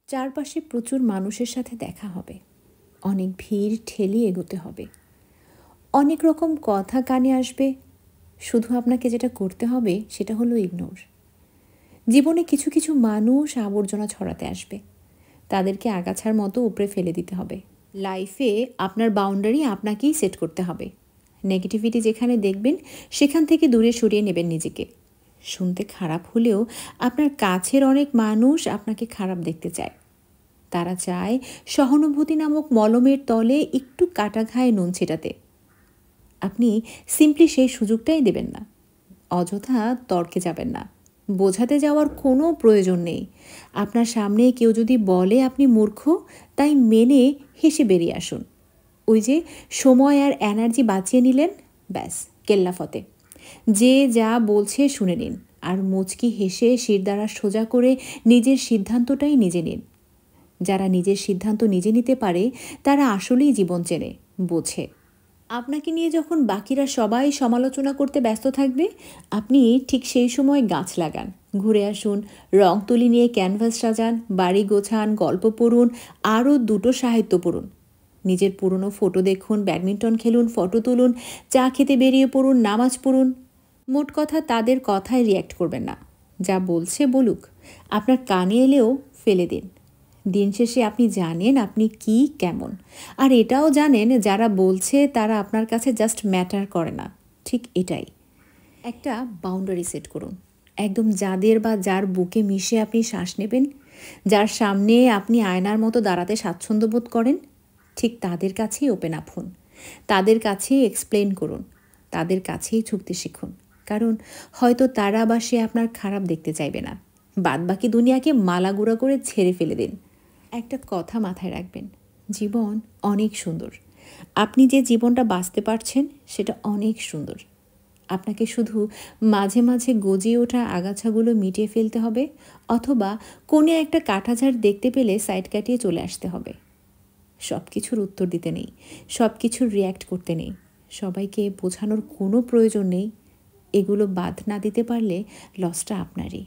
চারপাশে প্রচুর মানুষের সাথে দেখা হবে, অনেক ভিড় ঠেলে এগোতে হবে, অনেক রকম কথা কানে আসবে। শুধু আপনাকে যেটা করতে হবে সেটা হলো ইগনোর। জীবনে কিছু কিছু মানুষ আবর্জনা ছড়াতে আসবে, তাদেরকে আগাছার মতো উপড়ে ফেলে দিতে হবে। লাইফে আপনার বাউন্ডারি আপনাকেই সেট করতে হবে। নেগেটিভিটি যেখানে দেখবেন সেখান থেকে দূরে সরিয়ে নেবেন নিজেকে। শুনতে খারাপ হলেও আপনার কাছের অনেক মানুষ আপনাকে খারাপ দেখতে চায়। তারা চায় সহানুভূতি নামক মলমের তলে একটু কাটা ঘায়ে নুন ছিটাতে। আপনি সিম্পলি সেই সুযোগটাই দেবেন না। অযথা তর্কে যাবেন না, বোঝাতে যাওয়ার কোনো প্রয়োজন নেই। আপনার সামনে কেউ যদি বলে আপনি মূর্খ, তাই মেনে হেসে বেরিয়ে আসুন। ওই যে সময় আর এনার্জি বাঁচিয়ে নিলেন, ব্যাস কেল্লাফতে। যে যা বলছে শুনে নিন, আর মুচকি হেসে শিরদাঁড়া সোজা করে নিজের সিদ্ধান্তটাই নিজে নিন। যারা নিজের সিদ্ধান্ত নিজে নিতে পারে তারা আসলেই জীবন চেনে, বোঝে। আপনাকে নিয়ে যখন বাকিরা সবাই সমালোচনা করতে ব্যস্ত থাকবে, আপনি ঠিক সেই সময় গাছ লাগান, ঘুরে আসুন, রং তুলি নিয়ে ক্যানভাস সাজান, বাড়ি গোছান, গল্প পড়ুন, আরও দুটো সাহিত্য পড়ুন। নিজের পুরনো ফটো দেখুন, ব্যাডমিন্টন খেলুন, ফটো তুলুন, চা খেতে বেরিয়ে পড়ুন, নামাজ পড়ুন। মোট কথা, তাদের কথায় রিয়্যাক্ট করবেন না। যা বলছে বলুক, আপনার কানে এলেও ফেলে দিন। দিন শেষে আপনি জানেন আপনি কি কেমন, আর এটাও জানেন যারা বলছে তারা আপনার কাছে জাস্ট ম্যাটার করে না। ঠিক এটাই। একটা বাউন্ডারি সেট করুন, একদম যাদের বা যার বুকে মিশে আপনি শ্বাস নেবেন, যার সামনে আপনি আয়নার মতো দাঁড়াতে স্বাচ্ছন্দ্য বোধ করেন, ঠিক তাদের কাছেই ওপেন আপ হন, তাদের কাছেই এক্সপ্লেন করুন, তাদের কাছেই ঝুঁকতে শিখুন। কারণ হয়তো তারা বা সে আপনার খারাপ দেখতে চাইবে না। বাদবাকি দুনিয়াকে মালাগুড়া করে ছেড়ে ফেলে দিন। একটা কথা মাথায় রাখবেন, জীবন অনেক সুন্দর। আপনি যে জীবনটা বাঁচতে পারছেন সেটা অনেক সুন্দর। আপনাকে শুধু মাঝে মাঝে গজিয়ে ওঠা আগাছাগুলো মিটিয়ে ফেলতে হবে, অথবা কোণে একটা কাঁটাঝাড় দেখতে পেলে সাইড কাটিয়ে চলে আসতে হবে। সব কিছুর উত্তর দিতে নেই, সব কিছুর রিয়্যাক্ট করতে নেই, সবাইকে বোঝানোর কোনো প্রয়োজন নেই। এগুলো বাদ না দিতে পারলে লসটা আপনারই।